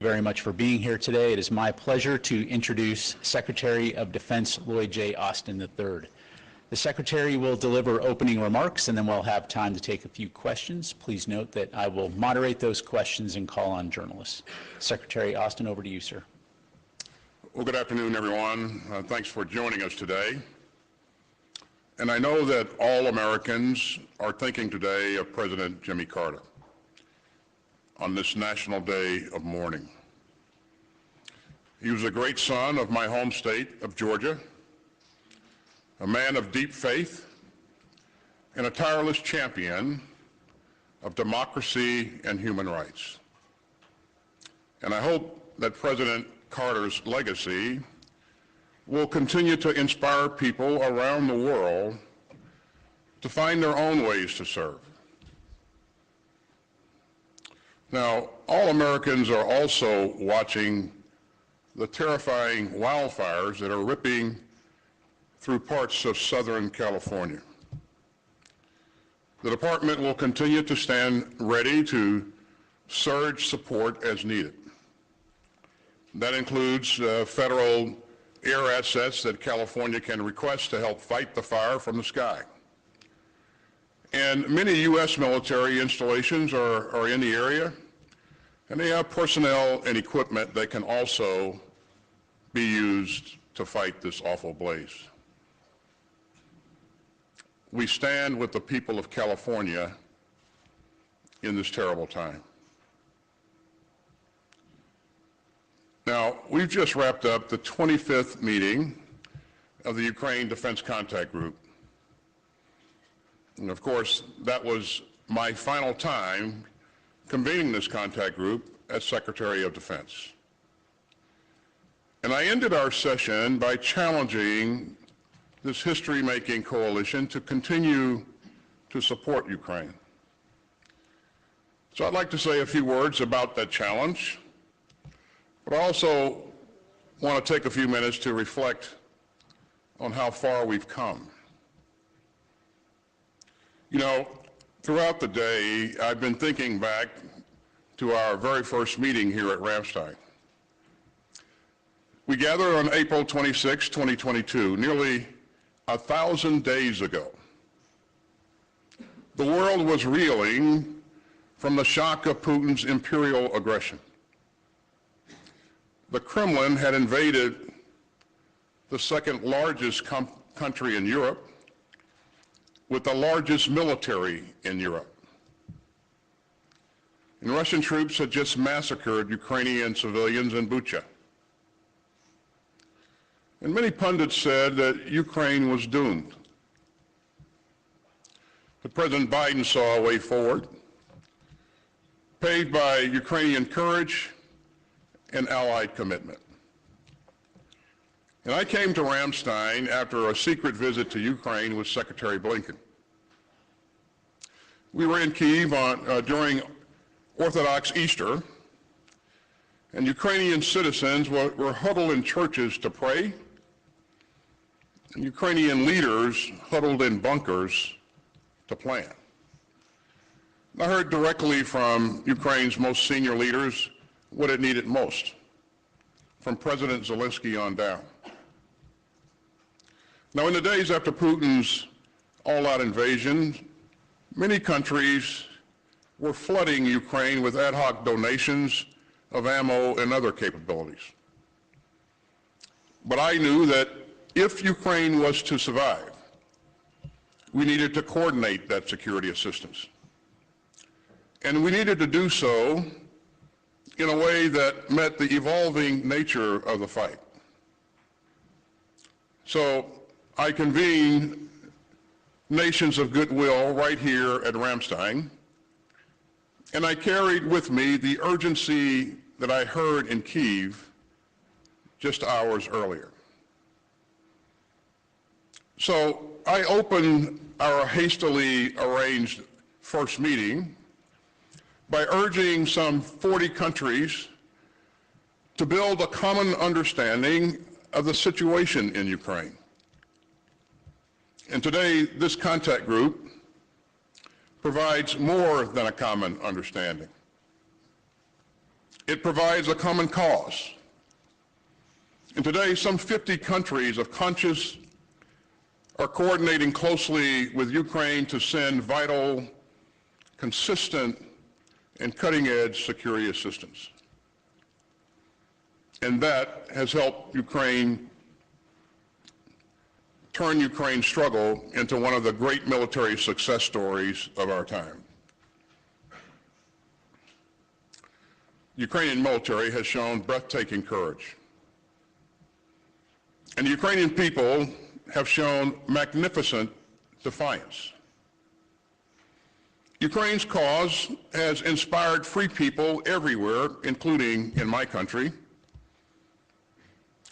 Very much for being here today. It is my pleasure to introduce Secretary of Defense Lloyd J. Austin III. The Secretary will deliver opening remarks, and then we'll have time to take a few questions. Please note that I will moderate those questions and call on journalists. Secretary Austin, over to you, sir. Well, good afternoon, everyone. Thanks for joining us today. And I know that all Americans are thinking today of President Jimmy Carter on this National Day of Mourning. He was a great son of my home state of Georgia, a man of deep faith, and a tireless champion of democracy and human rights. And I hope that President Carter's legacy will continue to inspire people around the world to find their own ways to serve. Now, all Americans are also watching the terrifying wildfires that are ripping through parts of Southern California. The department will continue to stand ready to surge support as needed. That includes federal air assets that California can request to help fight the fire from the sky. And many U.S. military installations are in the area, and they have personnel and equipment that can also be used to fight this awful blaze. We stand with the people of California in this terrible time. Now, we've just wrapped up the 25th meeting of the Ukraine Defense Contact Group. And of course, that was my final time convening this contact group as Secretary of Defense. And I ended our session by challenging this history-making coalition to continue to support Ukraine. So I'd like to say a few words about that challenge, but I also want to take a few minutes to reflect on how far we've come. You know, throughout the day, I've been thinking back to our very first meeting here at Ramstein. We gathered on April 26, 2022, nearly 1,000 days ago. The world was reeling from the shock of Putin's imperial aggression. The Kremlin had invaded the second largest country in Europe, with the largest military in Europe. And Russian troops had just massacred Ukrainian civilians in Bucha. And many pundits said that Ukraine was doomed. But President Biden saw a way forward, paved by Ukrainian courage and allied commitment. And I came to Ramstein after a secret visit to Ukraine with Secretary Blinken. We were in Kyiv during Orthodox Easter, and Ukrainian citizens were huddled in churches to pray, and Ukrainian leaders huddled in bunkers to plan. I heard directly from Ukraine's most senior leaders what it needed most, from President Zelensky on down. Now, in the days after Putin's all-out invasion, many countries were flooding Ukraine with ad hoc donations of ammo and other capabilities. But I knew that if Ukraine was to survive, we needed to coordinate that security assistance. And we needed to do so in a way that met the evolving nature of the fight. So I convened Nations of Goodwill right here at Ramstein, and I carried with me the urgency that I heard in Kyiv just hours earlier. So I opened our hastily arranged first meeting by urging some 40 countries to build a common understanding of the situation in Ukraine. And today, this contact group provides more than a common understanding. It provides a common cause. And today, some 50 countries of conscience are coordinating closely with Ukraine to send vital, consistent, and cutting-edge security assistance. And that has helped turn Ukraine's struggle into one of the great military success stories of our time. The Ukrainian military has shown breathtaking courage. And the Ukrainian people have shown magnificent defiance. Ukraine's cause has inspired free people everywhere, including in my country.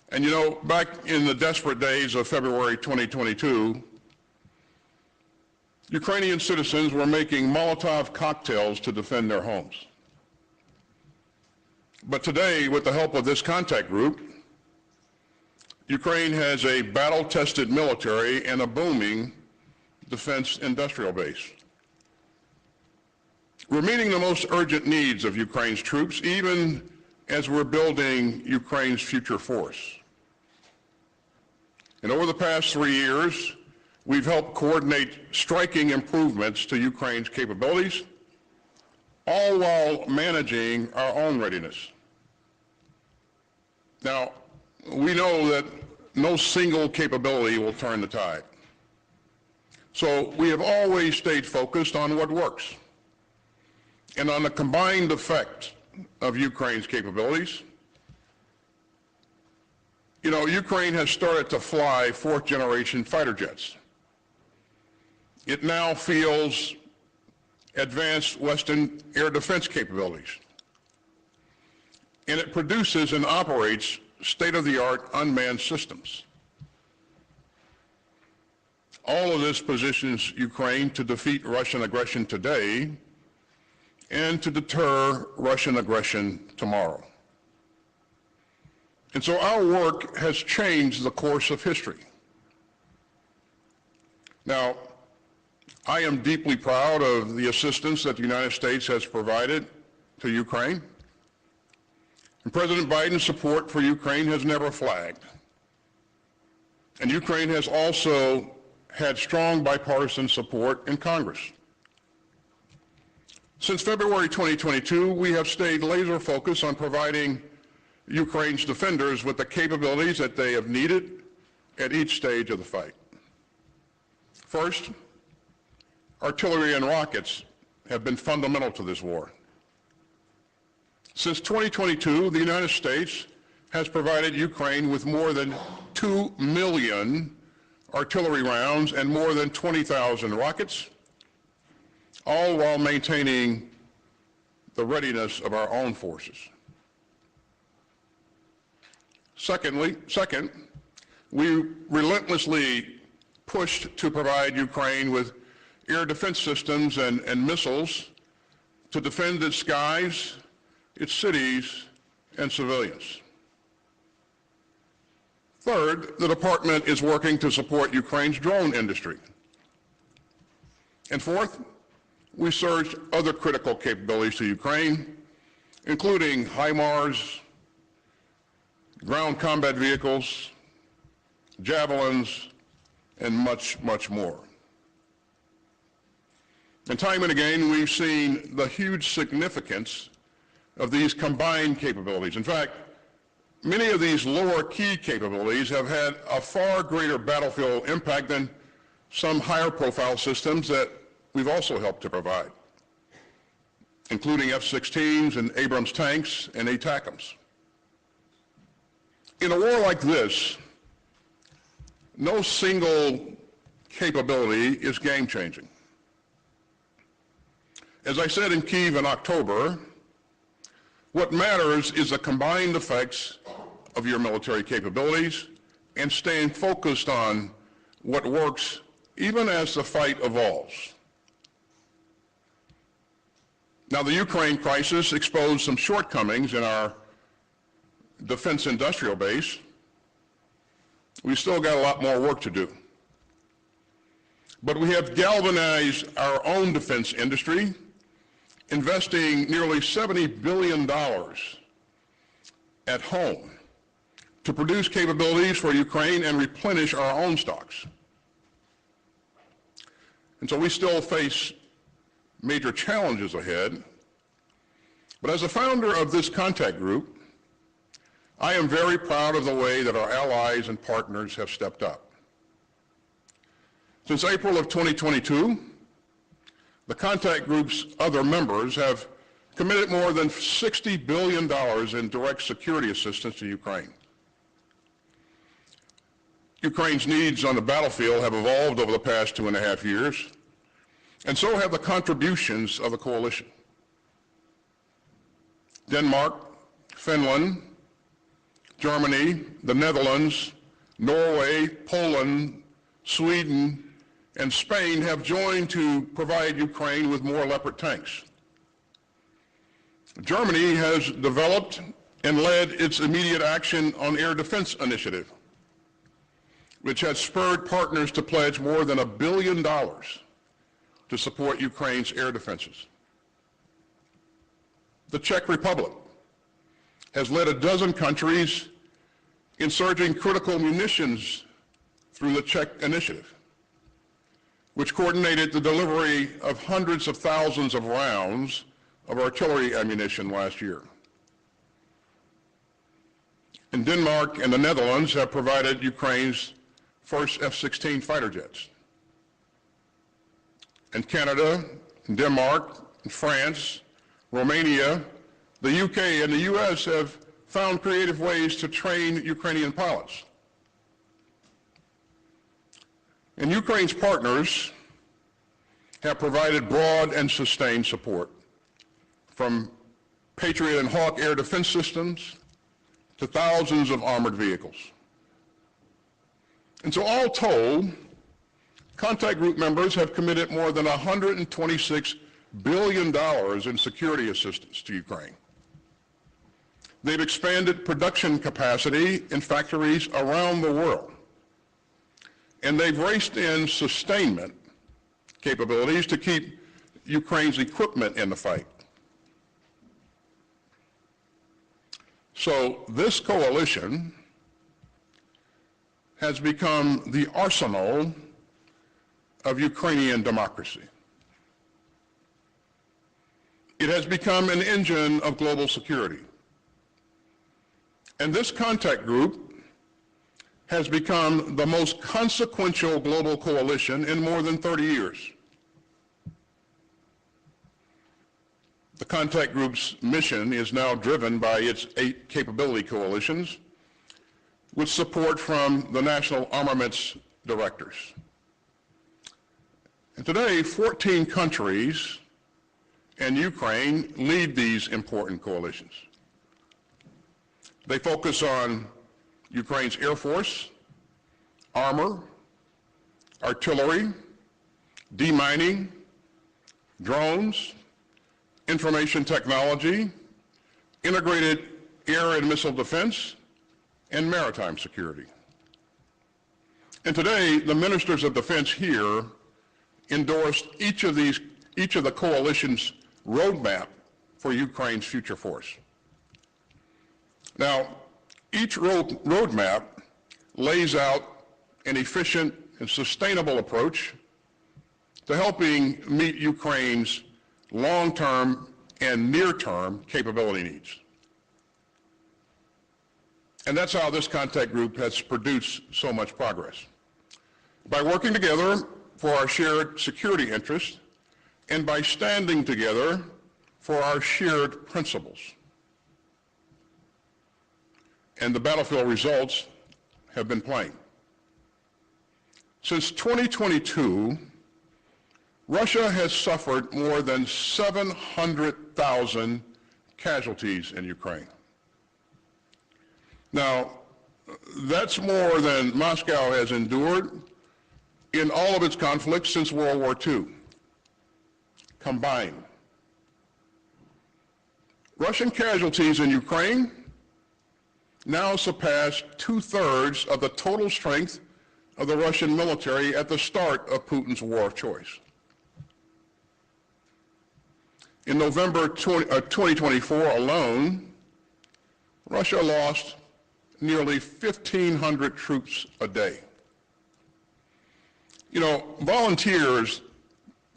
And you know, back in the desperate days of February 2022, Ukrainian citizens were making Molotov cocktails to defend their homes. But today, with the help of this contact group, Ukraine has a battle-tested military and a booming defense industrial base. We're meeting the most urgent needs of Ukraine's troops, even as we're building Ukraine's future force. And over the past 3 years, we've helped coordinate striking improvements to Ukraine's capabilities, all while managing our own readiness. Now, we know that no single capability will turn the tide. So we have always stayed focused on what works and on the combined effect of Ukraine's capabilities. You know, Ukraine has started to fly fourth-generation fighter jets. It now fields advanced Western air defense capabilities. And it produces and operates state-of-the-art unmanned systems. All of this positions Ukraine to defeat Russian aggression today and to deter Russian aggression tomorrow. And so our work has changed the course of history. Now, I am deeply proud of the assistance that the United States has provided to Ukraine. And President Biden's support for Ukraine has never flagged. And Ukraine has also had strong bipartisan support in Congress. Since February 2022, we have stayed laser focused on providing Ukraine's defenders with the capabilities that they have needed at each stage of the fight. First, artillery and rockets have been fundamental to this war. Since 2022, the United States has provided Ukraine with more than 2 million artillery rounds and more than 20,000 rockets, all while maintaining the readiness of our own forces. Second, we relentlessly pushed to provide Ukraine with air defense systems and missiles to defend its skies, its cities, and civilians. Third, the department is working to support Ukraine's drone industry. And fourth, we surged other critical capabilities to Ukraine, including HIMARS, ground combat vehicles, javelins, and much, much more. And time and again, we've seen the huge significance of these combined capabilities. In fact, many of these lower key capabilities have had a far greater battlefield impact than some higher profile systems that we've also helped to provide, including F-16s and Abrams tanks and ATACMS. In a war like this, no single capability is game-changing. As I said in Kyiv in October, what matters is the combined effects of your military capabilities and staying focused on what works even as the fight evolves. Now, the Ukraine crisis exposed some shortcomings in our defense industrial base. We still got a lot more work to do. But we have galvanized our own defense industry, investing nearly $70 billion at home to produce capabilities for Ukraine and replenish our own stocks. And so we still face major challenges ahead. But as a founder of this contact group, I am very proud of the way that our allies and partners have stepped up. Since April of 2022, the contact group's other members have committed more than $60 billion in direct security assistance to Ukraine. Ukraine's needs on the battlefield have evolved over the past 2.5 years, and so have the contributions of the coalition. Denmark, Finland, Germany, the Netherlands, Norway, Poland, Sweden, and Spain have joined to provide Ukraine with more Leopard tanks. Germany has developed and led its immediate action on air defense initiative, which has spurred partners to pledge more than $1 billion to support Ukraine's air defenses. The Czech Republic has led a dozen countries in surging critical munitions through the Czech Initiative, which coordinated the delivery of hundreds of thousands of rounds of artillery ammunition last year. And Denmark and the Netherlands have provided Ukraine's first F-16 fighter jets. And Canada, Denmark, France, Romania, the UK, and the US have found creative ways to train Ukrainian pilots. And Ukraine's partners have provided broad and sustained support, from Patriot and Hawk air defense systems to thousands of armored vehicles. And so all told, contact group members have committed more than $126 billion in security assistance to Ukraine. They've expanded production capacity in factories around the world. And they've raced in sustainment capabilities to keep Ukraine's equipment in the fight. So this coalition has become the arsenal of Ukrainian democracy. It has become an engine of global security. And this contact group has become the most consequential global coalition in more than 30 years. The contact group's mission is now driven by its 8 capability coalitions, with support from the national armaments directors. And today, 14 countries and Ukraine lead these important coalitions. They focus on Ukraine's Air Force, armor, artillery, demining, drones, information technology, integrated air and missile defense, and maritime security. And today, the ministers of defense here endorsed each of the coalition's roadmap for Ukraine's future force. Now, each roadmap lays out an efficient and sustainable approach to helping meet Ukraine's long-term and near-term capability needs. And that's how this contact group has produced so much progress. By working together for our shared security interests and by standing together for our shared principles. And the battlefield results have been plain. Since 2022, Russia has suffered more than 700,000 casualties in Ukraine. Now, that's more than Moscow has endured in all of its conflicts since World War II, combined. Russian casualties in Ukraine now surpass 2/3 of the total strength of the Russian military at the start of Putin's war of choice. In November 2024 alone, Russia lost nearly 1,500 troops a day. You know, volunteers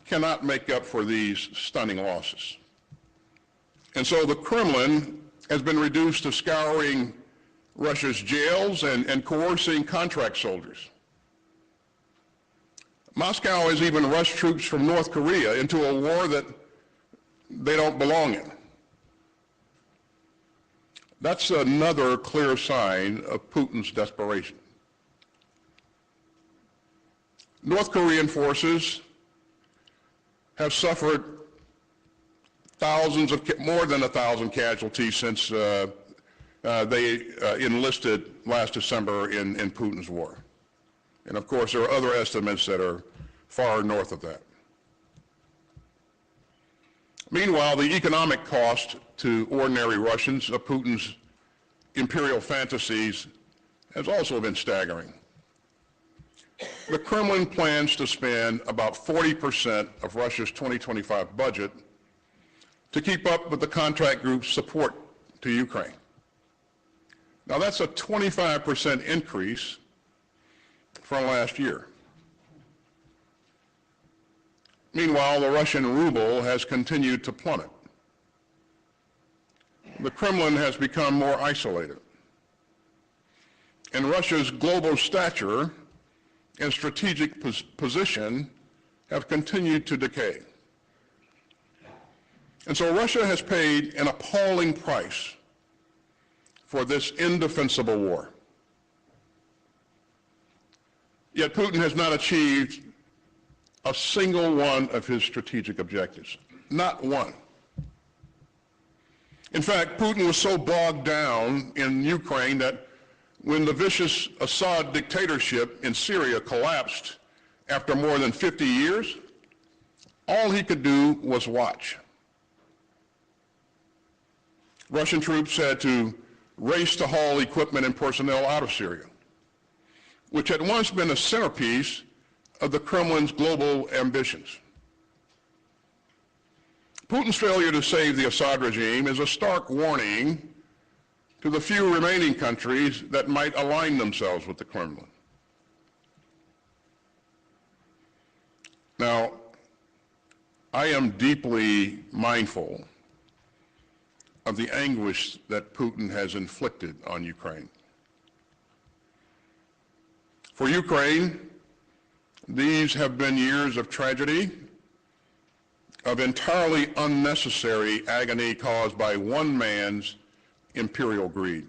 cannot make up for these stunning losses. And so the Kremlin has been reduced to scouring Russia's jails and coercing contract soldiers. Moscow has even rushed troops from North Korea into a war that they don't belong in. That's another clear sign of Putin's desperation. North Korean forces have suffered more than 1,000 casualties since they enlisted last December in Putin's war. And of course, there are other estimates that are far north of that. Meanwhile, the economic cost to ordinary Russians of Putin's imperial fantasies has also been staggering. The Kremlin plans to spend about 40% of Russia's 2025 budget to keep up with the contract group's support to Ukraine. Now that's a 25% increase from last year. Meanwhile, the Russian ruble has continued to plummet. The Kremlin has become more isolated, and Russia's global stature and strategic position have continued to decay. And so Russia has paid an appalling price for this indefensible war. Yet Putin has not achieved a single one of his strategic objectives. Not one. In fact, Putin was so bogged down in Ukraine that when the vicious Assad dictatorship in Syria collapsed after more than 50 years, all he could do was watch. Russian troops had to race to haul equipment and personnel out of Syria, which had once been a centerpiece of the Kremlin's global ambitions. Putin's failure to save the Assad regime is a stark warning to the few remaining countries that might align themselves with the Kremlin. Now, I am deeply mindful of the anguish that Putin has inflicted on Ukraine. For Ukraine, these have been years of tragedy, of entirely unnecessary agony caused by one man's imperial greed.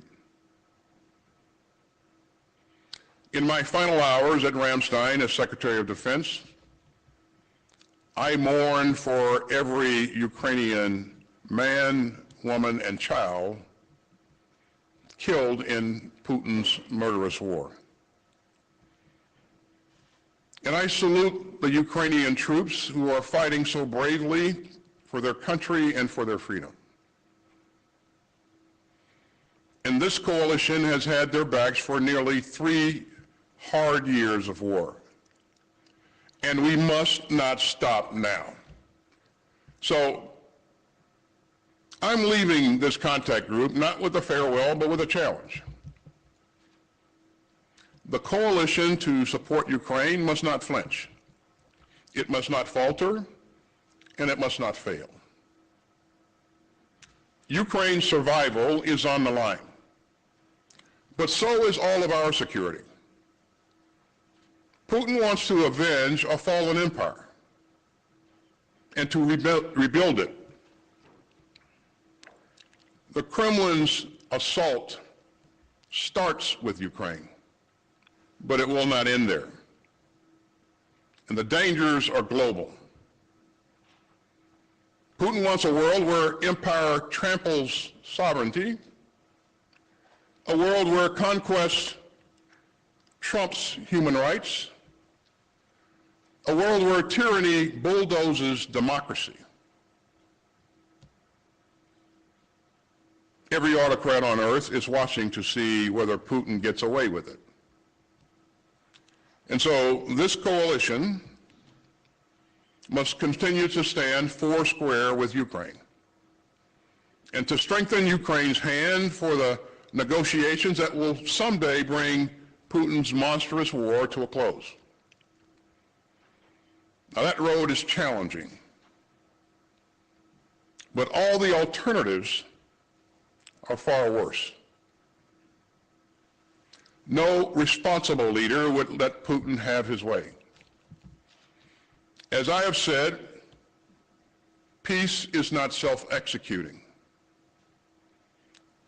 In my final hours at Ramstein as Secretary of Defense, I mourn for every Ukrainian man, woman, and child killed in Putin's murderous war. And I salute the Ukrainian troops who are fighting so bravely for their country and for their freedom. And this coalition has had their backs for nearly 3 hard years of war. And we must not stop now. So I'm leaving this contact group not with a farewell, but with a challenge. The coalition to support Ukraine must not flinch. It must not falter, and it must not fail. Ukraine's survival is on the line, but so is all of our security. Putin wants to avenge a fallen empire and to rebuild it. The Kremlin's assault starts with Ukraine, but it will not end there. And the dangers are global. Putin wants a world where empire tramples sovereignty, a world where conquest trumps human rights, a world where tyranny bulldozes democracy. Every autocrat on earth is watching to see whether Putin gets away with it. And so this coalition must continue to stand foursquare with Ukraine and to strengthen Ukraine's hand for the negotiations that will someday bring Putin's monstrous war to a close. Now that road is challenging, but all the alternatives are far worse. No responsible leader would let Putin have his way. As I have said, peace is not self-executing.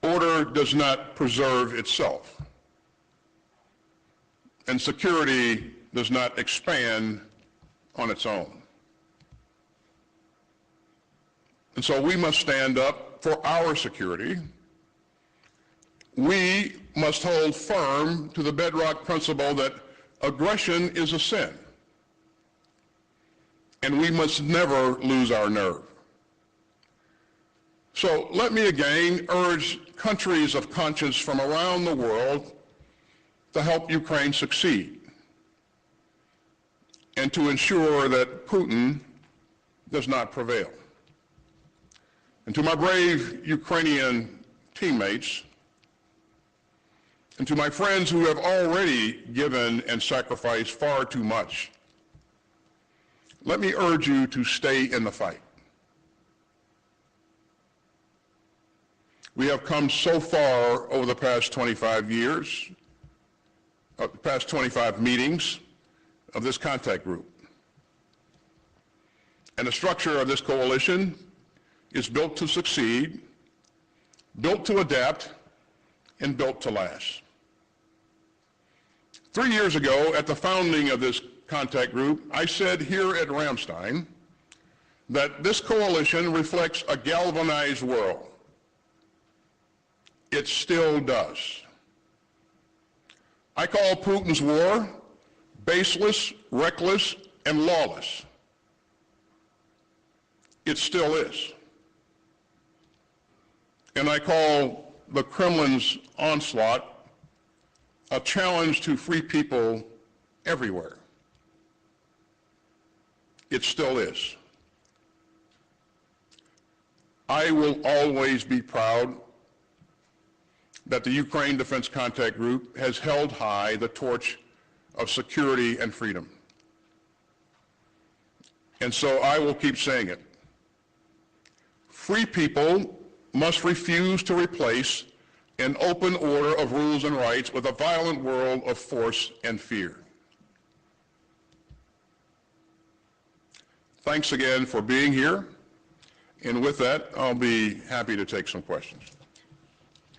Order does not preserve itself. And security does not expand on its own. And so we must stand up for our security. We must hold firm to the bedrock principle that aggression is a sin. And we must never lose our nerve. So let me again urge countries of conscience from around the world to help Ukraine succeed and to ensure that Putin does not prevail. And to my brave Ukrainian teammates, and to my friends who have already given and sacrificed far too much, let me urge you to stay in the fight. We have come so far over the past 25 years, the past 25 meetings of this contact group. And the structure of this coalition is built to succeed, built to adapt, and built to last. 3 years ago, at the founding of this contact group, I said here at Ramstein that this coalition reflects a galvanized world. It still does. I call Putin's war baseless, reckless, and lawless. It still is. And I call the Kremlin's onslaught a challenge to free people everywhere. It still is. I will always be proud that the Ukraine Defense Contact Group has held high the torch of security and freedom. And so I will keep saying it. Free people must refuse to replace an open order of rules and rights with a violent world of force and fear. Thanks again for being here. And with that, I'll be happy to take some questions.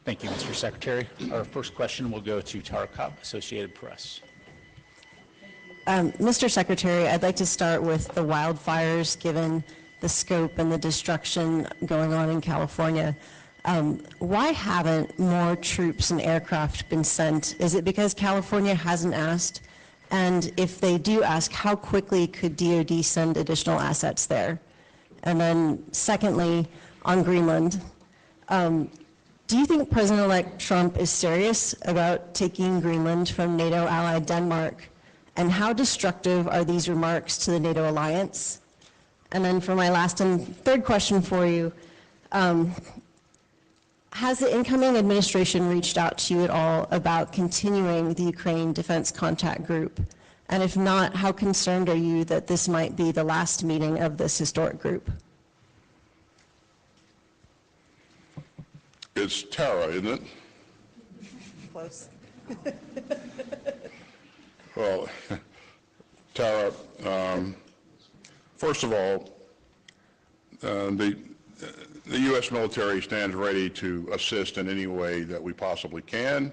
Thank you, Mr. Secretary. Our first question will go to Tara Cobb, Associated Press. Mr. Secretary, I'd like to start with the wildfires, given the scope and the destruction going on in California. Why haven't more troops and aircraft been sent? Is it because California hasn't asked? And if they do ask, how quickly could DoD send additional assets there? And then secondly, on Greenland, do you think President-elect Trump is serious about taking Greenland from NATO ally Denmark? And how destructive are these remarks to the NATO alliance? And then for my last and third question for you, has the incoming administration reached out to you at all about continuing the Ukraine Defense Contact Group? And if not, how concerned are you that this might be the last meeting of this historic group? It's Tara, isn't it? Close. Well, Tara, first of all, the U.S. military stands ready to assist in any way that we possibly can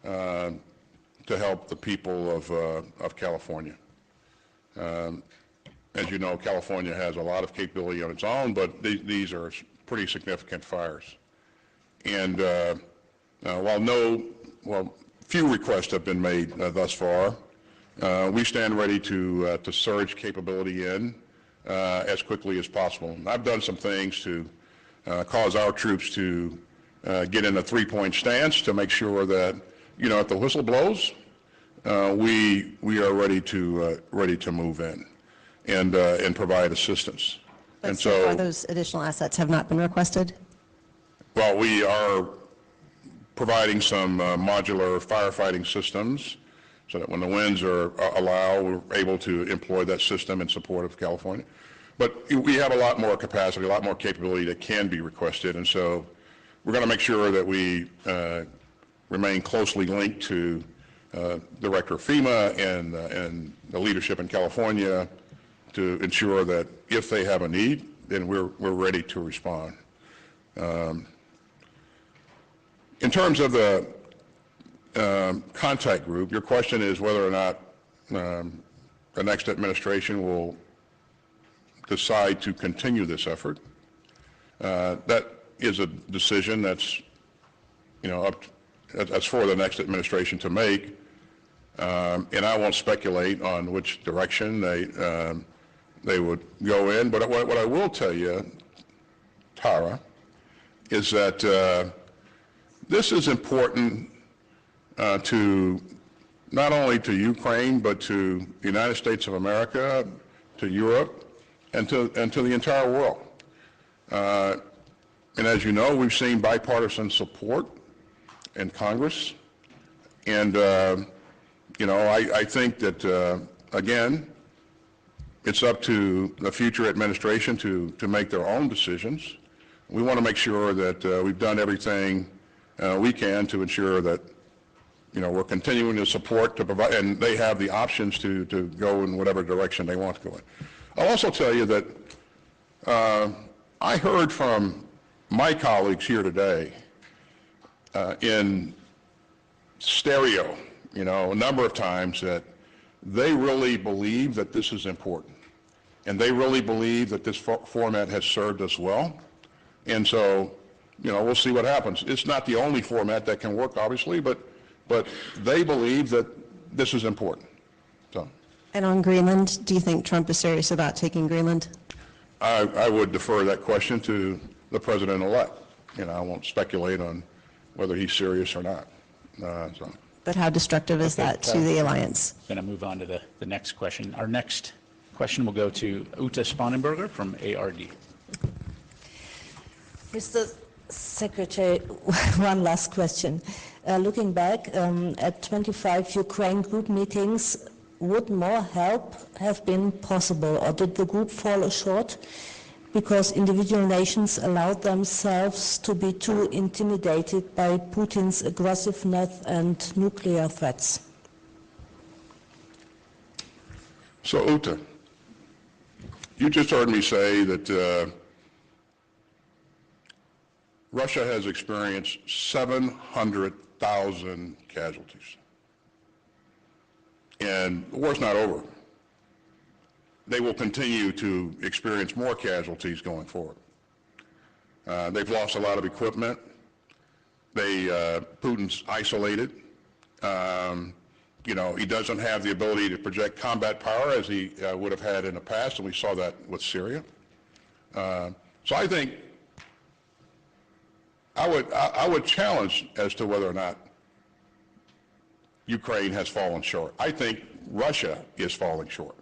to help the people of California. As you know, California has a lot of capability on its own, but these are pretty significant fires. And while few requests have been made thus far, we stand ready to surge capability in as quickly as possible. And I've done some things to cause our troops to get in a three-point stance to make sure that, you know, if the whistle blows, we are ready to move in and provide assistance. But and so far those additional assets have not been requested? Well, we are providing some modular firefighting systems so that when the winds allow, we're able to employ that system in support of California. But we have a lot more capacity, a lot more capability that can be requested, and so we're going to make sure that we remain closely linked to the director of FEMA and the leadership in California to ensure that if they have a need, then we're ready to respond. In terms of the contact group, your question is whether or not the next administration will decide to continue this effort. That is a decision that's, that's for the next administration to make, and I won't speculate on which direction they would go in. But what I will tell you, Tara, is that this is important to not only to Ukraine, but to the United States of America, to Europe, and to the entire world. And as you know, we've seen bipartisan support in Congress. And, I think that, again, it's up to the future administration to make their own decisions. We want to make sure that we've done everything we can to ensure that, we're continuing to support, to provide, and they have the options to go in whatever direction they want to go in. I'll also tell you that I heard from my colleagues here today in stereo, a number of times that they really believe that this is important. And they really believe that this format has served us well. And so, we'll see what happens. It's not the only format that can work, obviously, but they believe that this is important. So. And on Greenland, do you think Trump is serious about taking Greenland? I would defer that question to the president-elect. I won't speculate on whether he's serious or not. But how destructive is that to the alliance? I'm going to move on to the next question. Our next question will go to Uta Spanenberger from ARD. Mr. Secretary, one last question. Looking back at 25 Ukraine group meetings, would more help have been possible, or did the group fall short because individual nations allowed themselves to be too intimidated by Putin's aggressiveness and nuclear threats? So, Uta, you just heard me say that Russia has experienced 700,000 casualties. And the war's not over. They will continue to experience more casualties going forward. They've lost a lot of equipment. Putin's isolated. He doesn't have the ability to project combat power as he would have had in the past, and we saw that with Syria. So I think I would challenge as to whether or not Ukraine has fallen short. I think Russia is falling short.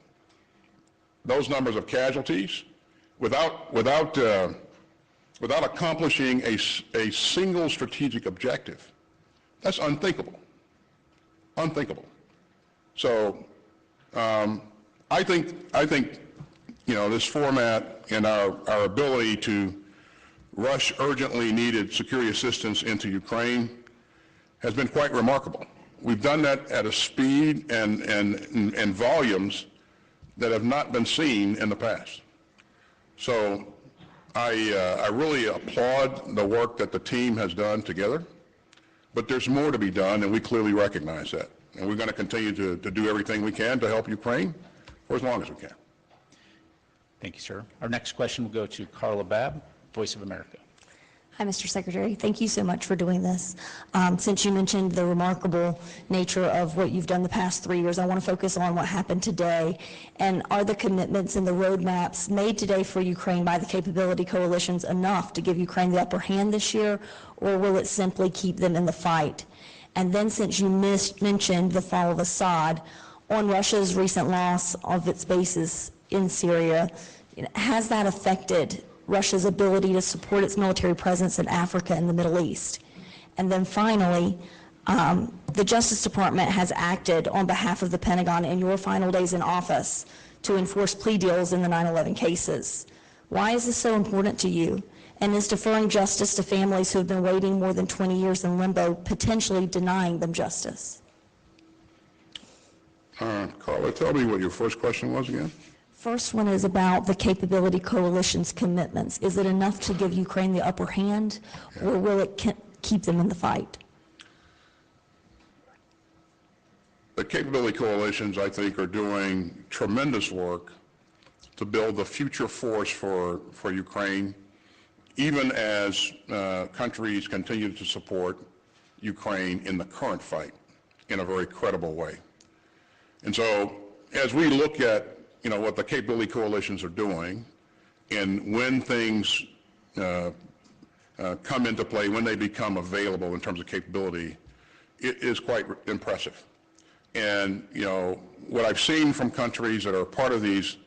Those numbers of casualties, without accomplishing a single strategic objective, that's unthinkable. Unthinkable. So I think this format and our ability to rush urgently needed security assistance into Ukraine has been quite remarkable. We've done that at a speed and volumes that have not been seen in the past. So I really applaud the work that the team has done together, but there's more to be done, and we clearly recognize that. And we're going to continue to do everything we can to help Ukraine for as long as we can. Thank you, sir. Our next question will go to Carla Babb, Voice of America. Hi, Mr. Secretary. Thank you so much for doing this. Since you mentioned the remarkable nature of what you've done the past 3 years, I want to focus on what happened today. And are the commitments and the roadmaps made today for Ukraine by the capability coalitions enough to give Ukraine the upper hand this year, or will it simply keep them in the fight? And then, since you mentioned the fall of Assad, on Russia's recent loss of its bases in Syria, has that affected Russia's ability to support its military presence in Africa and the Middle East? And then finally, the Justice Department has acted on behalf of the Pentagon in your final days in office to enforce plea deals in the 9/11 cases. Why is this so important to you? And is deferring justice to families who have been waiting more than 20 years in limbo potentially denying them justice? Carla, tell me what your first question was again. First one is about the Capability Coalition's commitments. Is it enough to give Ukraine the upper hand, or will it keep them in the fight? The capability coalitions, I think, are doing tremendous work to build the future force for Ukraine, even as countries continue to support Ukraine in the current fight in a very credible way. And so as we look at, what the capability coalitions are doing, and when things come into play, when they become available in terms of capability, it is quite impressive. And, what I've seen from countries that are part of these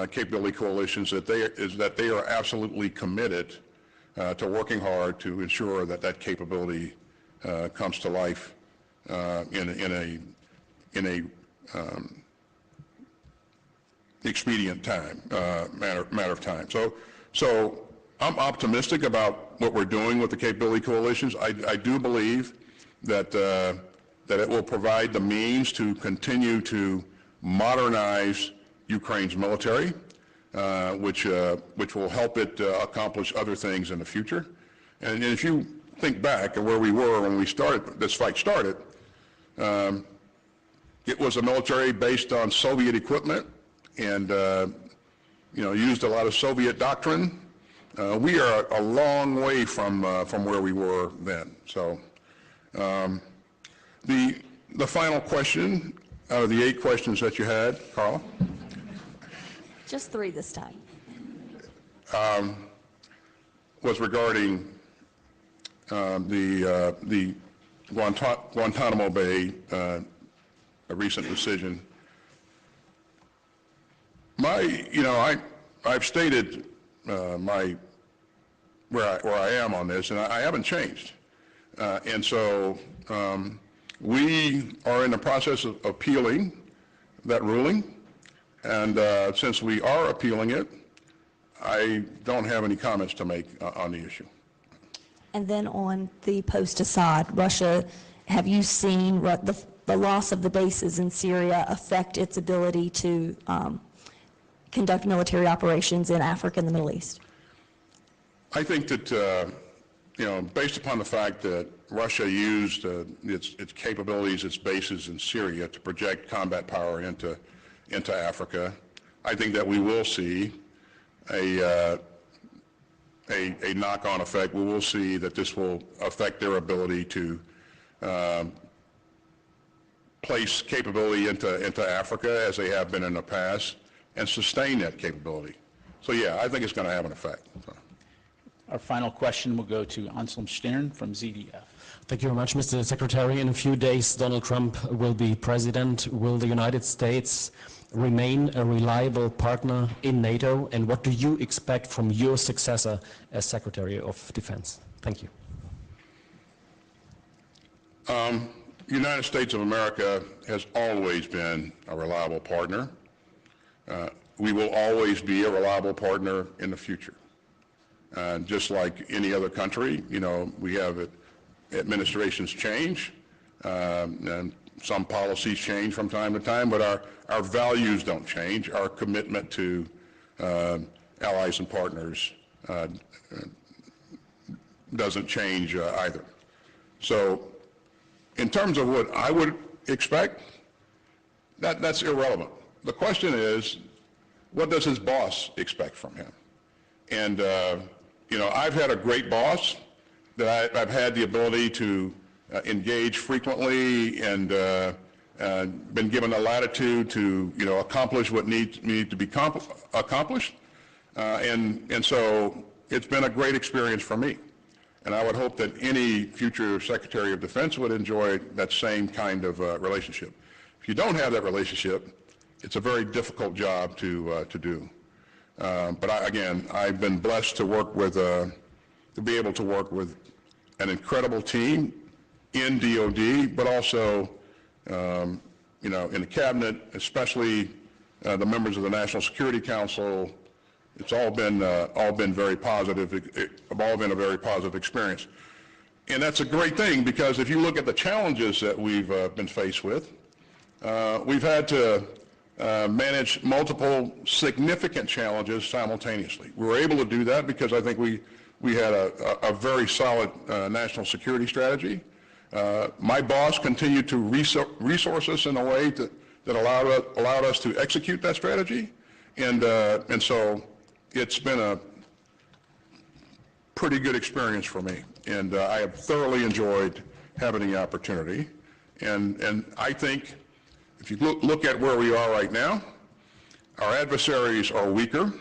capability coalitions is that they are absolutely committed to working hard to ensure that that capability comes to life in a expedient time, matter of time. So I'm optimistic about what we're doing with the capability coalitions. I do believe that it will provide the means to continue to modernize Ukraine's military, which will help it accomplish other things in the future. And if you think back at where we were when this fight started, it was a military based on Soviet equipment and used a lot of Soviet doctrine. We are a long way from where we were then. So the final question out of the 8 questions that you had, Carla? Just 3 this time. Was regarding the Guantanamo Bay, a recent decision. I've stated where I am on this, and I haven't changed. And so we are in the process of appealing that ruling, and since we are appealing it, I don't have any comments to make on the issue. And then on the post-Assad, Russia, have you seen the loss of the bases in Syria affect its ability to conduct military operations in Africa and the Middle East? I think that, based upon the fact that Russia used its capabilities, its bases in Syria to project combat power into Africa, I think that we will see a knock-on effect. We will see that this will affect their ability to place capability into Africa as they have been in the past and sustain that capability. So yeah, I think it's going to have an effect. Our final question will go to Anselm Stern from ZDF. Thank you very much, Mr. Secretary. In a few days, Donald Trump will be president. Will the United States remain a reliable partner in NATO? And what do you expect from your successor as Secretary of Defense? Thank you. The United States of America has always been a reliable partner. We will always be a reliable partner in the future. Just like any other country, we have administrations change, and some policies change from time to time, but our values don't change. Our commitment to allies and partners doesn't change either. So in terms of what I would expect, that's irrelevant. The question is, what does his boss expect from him? And, I've had a great boss that I've had the ability to engage frequently and been given the latitude to, accomplish what needs to be accomplished. And so it's been a great experience for me. And I would hope that any future Secretary of Defense would enjoy that same kind of relationship. If you don't have that relationship, it's a very difficult job to do. But again, I've been blessed to work with, to be able to work with an incredible team in DOD, but also, you know, in the cabinet, especially the members of the National Security Council. It's all been very positive. It's all been a very positive experience. And that's a great thing, because if you look at the challenges that we've been faced with, we've had to manage multiple significant challenges simultaneously. We were able to do that because I think we had a very solid national security strategy. My boss continued to resource us in a way that allowed us to execute that strategy, and so it's been a pretty good experience for me, and I have thoroughly enjoyed having the opportunity. And I think if you look at where we are right now, our adversaries are weaker.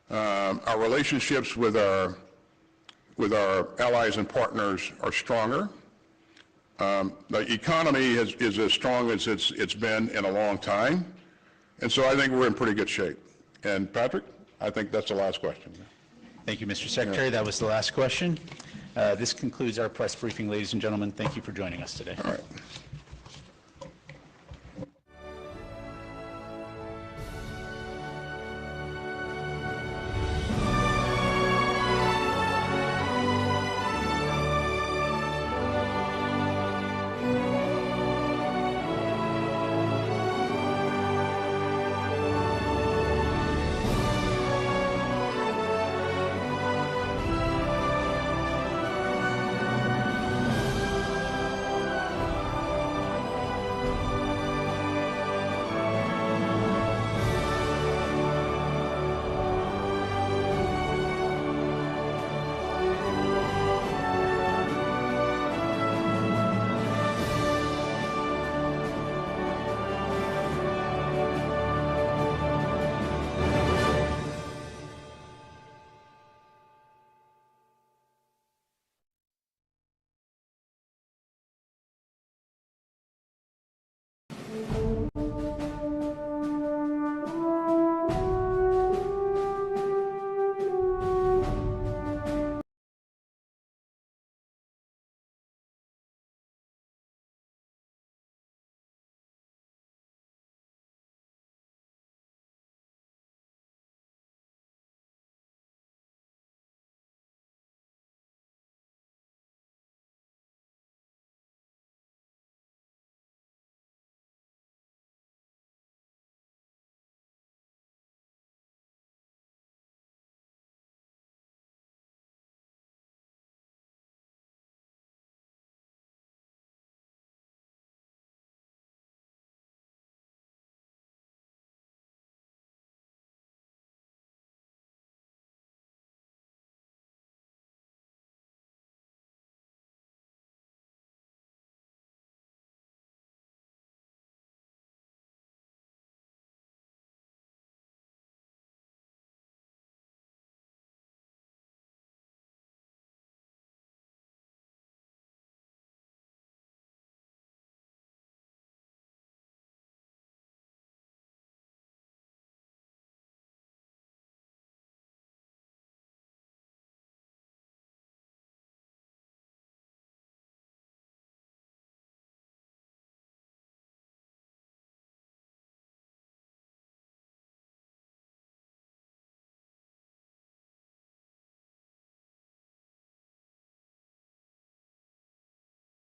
Our relationships with our allies and partners are stronger. The economy is as strong as it's been in a long time, and so I think we're in pretty good shape. And Patrick, I think that's the last question. Thank you, Mr. Secretary. That was the last question. This concludes our press briefing, ladies and gentlemen. Thank you for joining us today. All right.